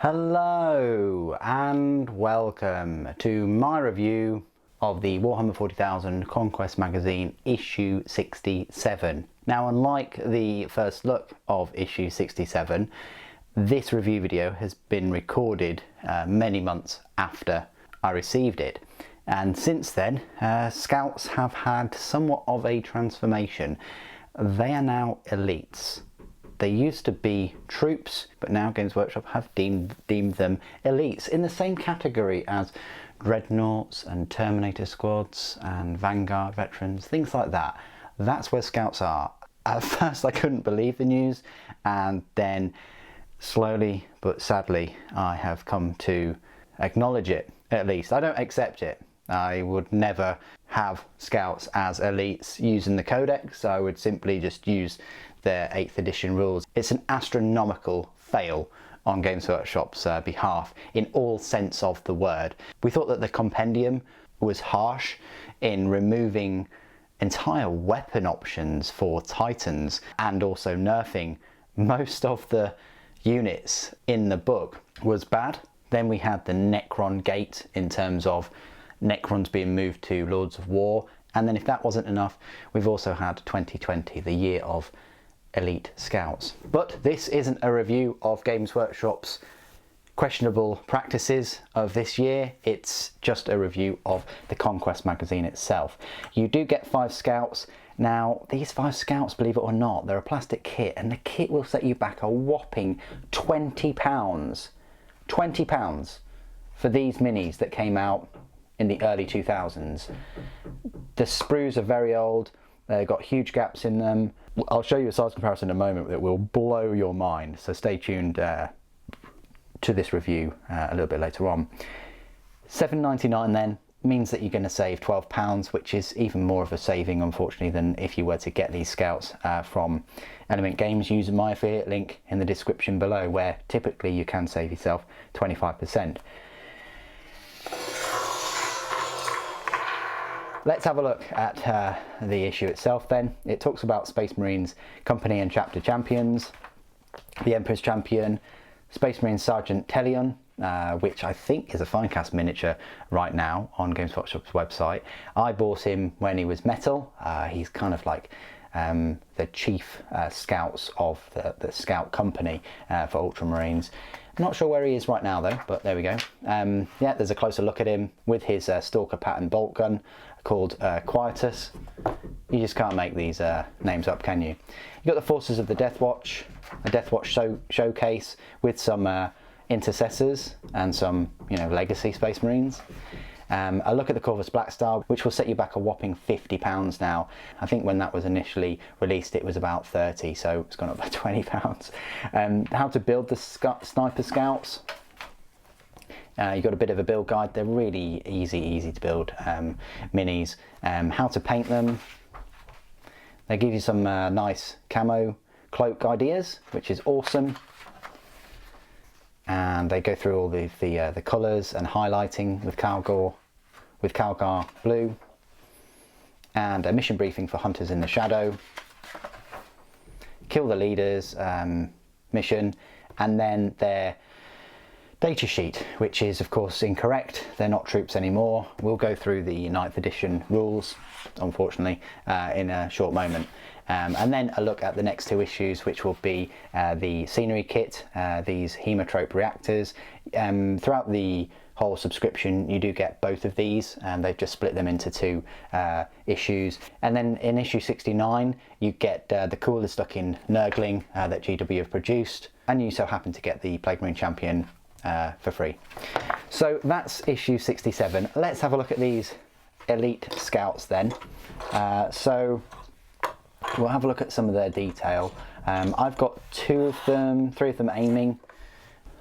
Hello and welcome to my review of the Warhammer 40,000 Conquest magazine issue 67. Now, unlike the first look of issue 67, this review video has been recorded many months after I received it, and since then Scouts have had somewhat of a transformation. They are now elites. They used to be troops, but now Games Workshop have deemed them elites in the same category as Dreadnoughts and Terminator squads and Vanguard veterans, things like that. That's where Scouts are. At first I couldn't believe the news, and then slowly but sadly I have come to acknowledge it. At least I don't accept it. I would never have Scouts as elites using the codex. I would simply just use their 8th edition rules. It's an astronomical fail on Games Workshop's behalf in all sense of the word. We thought that the compendium was harsh in removing entire weapon options for Titans and also nerfing most of the units in the book was bad. Then we had the Necron gate in terms of Necrons being moved to Lords of War, and then if that wasn't enough, we've also had 2020, the year of elite Scouts. But this isn't a review of Games Workshop's questionable practices of this year, it's just a review of the Conquest magazine itself. You do get 5 Scouts. Now, these 5 Scouts, believe it or not, they're a plastic kit, and the kit will set you back a whopping £20. £20 for these minis that came out in the early 2000s. The sprues are very old, they've got huge gaps in them. I'll show you a size comparison in a moment that will blow your mind, so stay tuned to this review a little bit later on. $7.99 then means that you're going to save £12, which is even more of a saving, unfortunately, than if you were to get these Scouts from Element Games using my affiliate link in the description below, where typically you can save yourself 25%. Let's have a look at the issue itself then. It talks about Space Marines Company and Chapter Champions, the Emperor's Champion, Space Marine Sergeant Telion, which I think is a Finecast miniature right now on Games Workshop's website. I bought him when he was metal. He's kind of like the chief scouts of the Scout Company for Ultramarines. I'm not sure where he is right now though, but there we go. Yeah, there's a closer look at him with his Stalker pattern bolt gun called Quietus. You just can't make these names up, can you? You've got the Forces of the Death Watch, a Death Watch showcase with some intercessors and some, legacy Space Marines. A look at the Corvus Blackstar, which will set you back a whopping £50 now. I think when that was initially released it was about 30, so it's gone up by £20. How to build the Sniper Scouts. You've got a bit of a build guide. They're really easy to build minis. How to paint them. They give you some nice camo cloak ideas, which is awesome. And they go through all the colours and highlighting with Calgar blue, and a mission briefing for Hunters in the Shadow, Kill the Leaders mission, and then their data sheet, which is of course incorrect. They're not troops anymore. We'll go through the 9th edition rules, unfortunately, in a short moment. And then a look at the next 2 issues, which will be the scenery kit, these hemotrope reactors. Throughout the whole subscription you do get both of these, and they've just split them into 2 issues. And then in issue 69 you get the coolest looking Nurgling that GW have produced, and you so happen to get the Plague Marine Champion for free. So that's issue 67. Let's have a look at these elite Scouts then. So we'll have a look at some of their detail. I've got 2 of them, 3 of them aiming.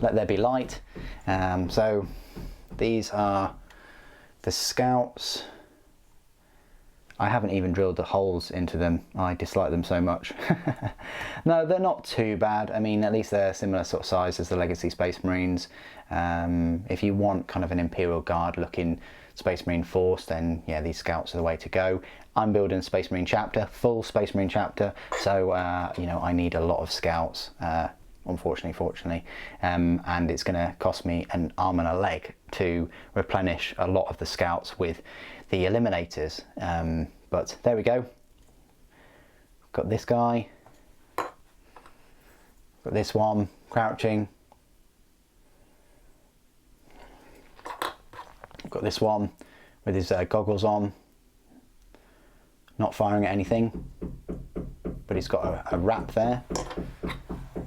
Let there be light. So these are the Scouts. I haven't even drilled the holes into them. I dislike them so much. No, they're not too bad. I mean, at least they're similar sort of size as the Legacy Space Marines. If you want kind of an Imperial Guard looking Space Marine force, then yeah, these Scouts are the way to go. I'm building Space Marine chapter, full Space Marine chapter, so I need a lot of Scouts unfortunately, fortunately, and it's going to cost me an arm and a leg to replenish a lot of the scouts with the eliminators. But there we go. Got this guy, got this one crouching, got this one with his goggles on, not firing at anything, but he's got a wrap there,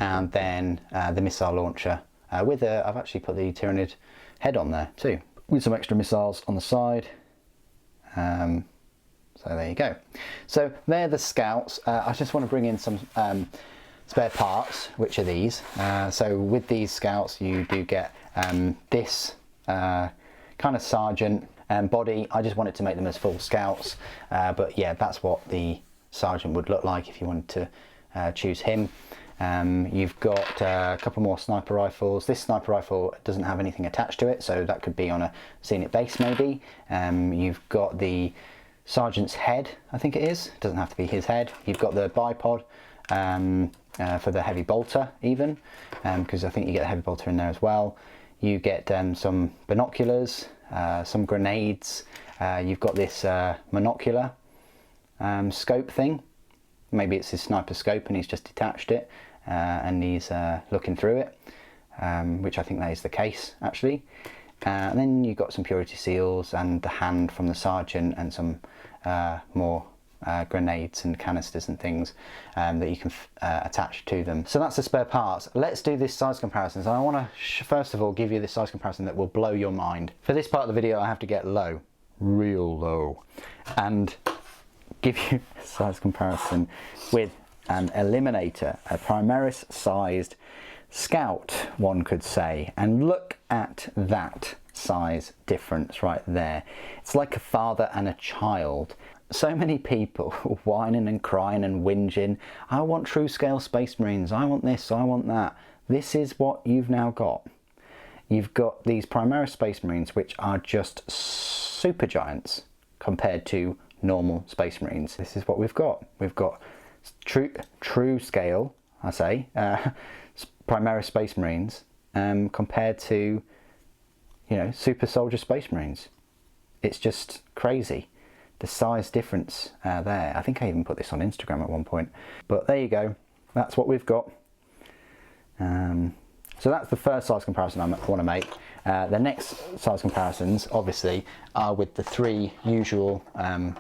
and then the missile launcher with I've actually put the Tyranid head on there too, with some extra missiles on the side. So there you go. So they're the scouts. I just want to bring in some spare parts, which are these. So with these scouts you do get this kind of sergeant body. I just wanted to make them as full scouts, but yeah, that's what the sergeant would look like if you wanted to choose him. You've got a couple more sniper rifles. This sniper rifle doesn't have anything attached to it, so that could be on a scenic base maybe. You've got the sergeant's head, I think it is. It doesn't have to be his head. You've got the bipod for the heavy bolter even, because I think you get a heavy bolter in there as well. You get some binoculars, some grenades. You've got this monocular scope thing. Maybe it's his sniper scope and he's just detached it and he's looking through it, which I think that is the case actually. And then you've got some purity seals and the hand from the sergeant and some more grenades and canisters and things that you can attach to them. So that's the spare parts. Let's do this size comparison. So I want to first of all give you this size comparison that will blow your mind. For this part of the video I have to get low, real low, and give you a size comparison with an eliminator, a Primaris sized scout, one could say. And look at that size difference right there. It's like a father and a child. So many people whining and crying and whinging, I want true scale Space Marines, I want this, I want that. This is what you've now got. You've got these Primaris Space Marines, which are just super giants compared to normal Space Marines. This is what we've got. We've got true scale, I say, Primaris Space Marines compared to, you know, super soldier Space Marines. It's just crazy, the size difference there. I think I even put this on Instagram at one point, but there you go. That's what we've got. So that's the first size comparison I want to make. The next size comparisons obviously are with the three usual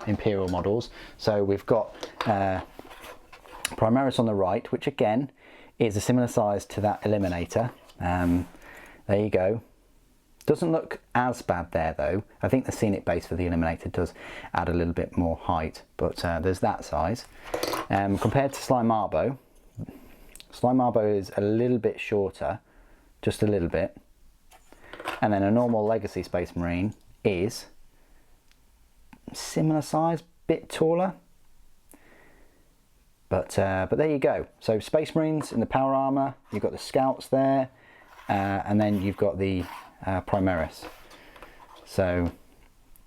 Imperial models. So we've got Primaris on the right, which again is a similar size to that Eliminator. There you go. Doesn't look as bad there though. I think the scenic base for the Eliminator does add a little bit more height, but there's that size. Compared to Slime Arbo is a little bit shorter, just a little bit. And then a normal Legacy Space Marine is similar size, bit taller. But there you go. So Space Marines in the power armor, you've got the Scouts there, and then you've got the Primaris. So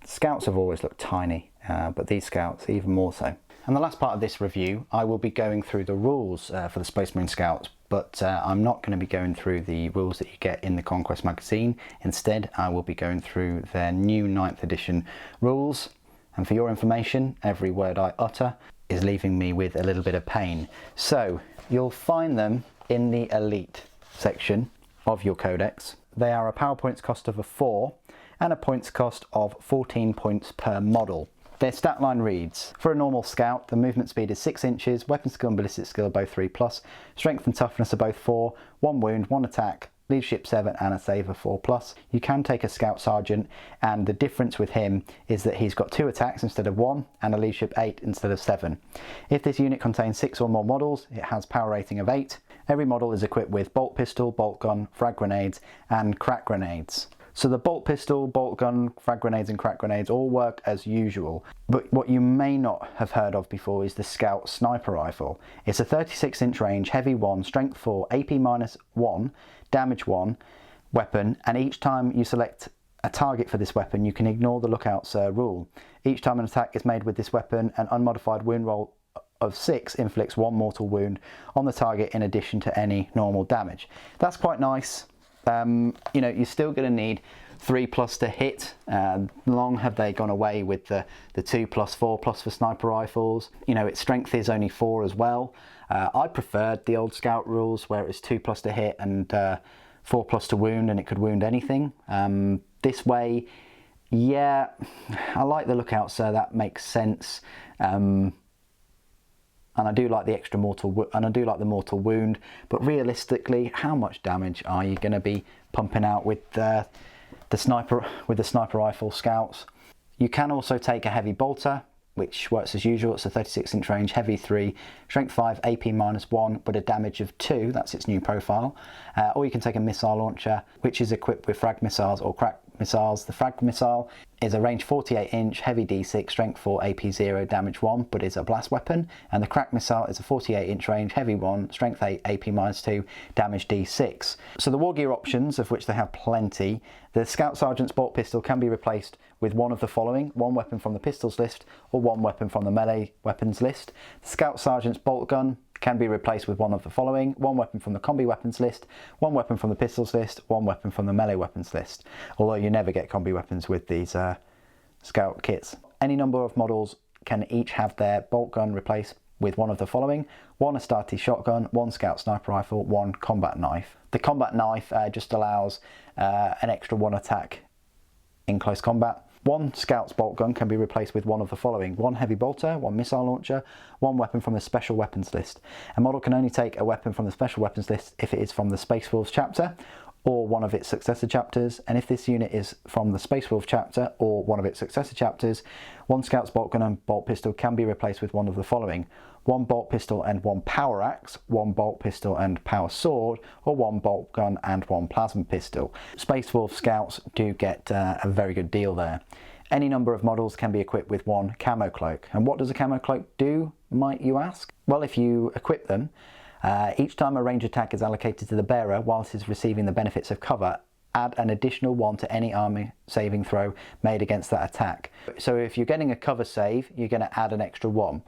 Scouts have always looked tiny, but these Scouts even more so. And the last part of this review, I will be going through the rules for the Space Marine Scouts, but I'm not going to be going through the rules that you get in the Conquest magazine. Instead, I will be going through their new 9th edition rules. And for your information, every word I utter is leaving me with a little bit of pain. So you'll find them in the Elite section of your codex. They are a power points cost of a 4 and a points cost of 14 points per model. Their stat line reads, for a normal scout, the movement speed is 6 inches, weapon skill and ballistic skill are both 3+, strength and toughness are both 4, 1 wound, 1 attack, leadership 7 and a save of 4+. You can take a scout sergeant, and the difference with him is that he's got 2 attacks instead of 1 and a leadership 8 instead of 7. If this unit contains 6 or more models, it has power rating of 8. Every model is equipped with bolt pistol, bolt gun, frag grenades and crack grenades. So the bolt pistol, bolt gun, frag grenades and crack grenades all work as usual. But what you may not have heard of before is the Scout Sniper Rifle. It's a 36-inch range, heavy 1, strength 4, AP -1, damage 1 weapon, and each time you select a target for this weapon you can ignore the Lookout Sir rule. Each time an attack is made with this weapon, an unmodified wound roll of 6 inflicts 1 mortal wound on the target in addition to any normal damage. That's quite nice. You know, you're still going to need 3+ to hit. Long have they gone away with the 2+, 4+ for sniper rifles. You know, its strength is only 4 as well. I preferred the old scout rules where it was 2+ to hit and 4+ to wound, and it could wound anything. This way, yeah, I like the lookout, so that makes sense. And I do like the extra mortal, and I do like the mortal wound. But realistically, how much damage are you going to be pumping out with the sniper rifle scouts? You can also take a heavy bolter, which works as usual. It's a 36-inch range, heavy 3, strength 5, AP -1, but a damage of 2. That's its new profile. Or you can take a missile launcher, which is equipped with frag missiles or crack missiles. The frag missile is a range 48-inch, heavy D6, strength 4, AP 0, damage 1, but is a blast weapon. And the crack missile is a 48-inch range, heavy 1, strength 8, AP -2, damage D6. So the war gear options, of which they have plenty. The Scout Sergeant's bolt pistol can be replaced with one of the following: 1 weapon from the pistols list or 1 weapon from the melee weapons list. The Scout Sergeant's bolt gun can be replaced with one of the following: 1 weapon from the combi weapons list, 1 weapon from the pistols list, 1 weapon from the melee weapons list. Although you never get combi weapons with these scout kits. Any number of models can each have their bolt gun replaced with one of the following: 1 Astarte shotgun, 1 Scout sniper rifle, 1 combat knife. The combat knife just allows an extra 1 attack in close combat. 1 Scout's bolt gun can be replaced with one of the following: 1 heavy bolter, 1 missile launcher, 1 weapon from the special weapons list. A model can only take a weapon from the special weapons list if it is from the Space Wolves chapter or one of its successor chapters, and if this unit is from the Space Wolves chapter or one of its successor chapters, 1 Scout's bolt gun and bolt pistol can be replaced with one of the following: 1 bolt pistol and 1 power axe, 1 bolt pistol and power sword, or 1 bolt gun and 1 plasma pistol. Space Wolf Scouts do get a very good deal there. Any number of models can be equipped with 1 camo cloak. And what does a camo cloak do, might you ask? Well, if you equip them, each time a range attack is allocated to the bearer whilst it's receiving the benefits of cover, add an additional 1 to any army saving throw made against that attack. So if you're getting a cover save, you're going to add an extra 1.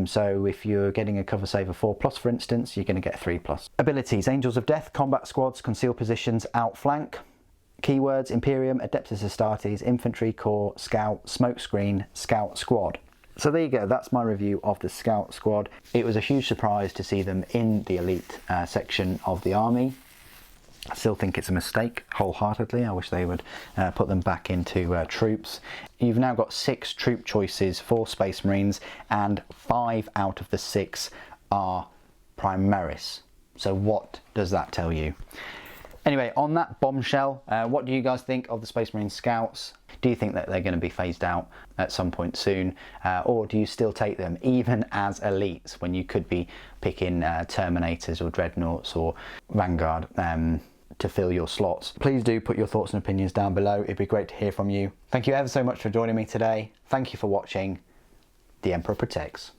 So if you're getting a cover save of 4+, for instance, you're going to get 3+. Abilities: Angels of Death, Combat Squads, Concealed Positions, Outflank. Keywords: Imperium, Adeptus Astartes, Infantry, Corps, Scout, Smokescreen, Scout Squad. So there you go, that's my review of the Scout Squad. It was a huge surprise to see them in the elite section of the army. I still think it's a mistake, wholeheartedly. I wish they would put them back into troops. You've now got 6 troop choices for Space Marines, and 5 out of the 6 are Primaris. So what does that tell you? Anyway, on that bombshell, what do you guys think of the Space Marine Scouts? Do you think that they're going to be phased out at some point soon? Or do you still take them even as elites when you could be picking Terminators or Dreadnoughts or Vanguard to fill your slots? Please do put your thoughts and opinions down below. It'd be great to hear from you. Thank you ever so much for joining me today. Thank you for watching. The Emperor Protects.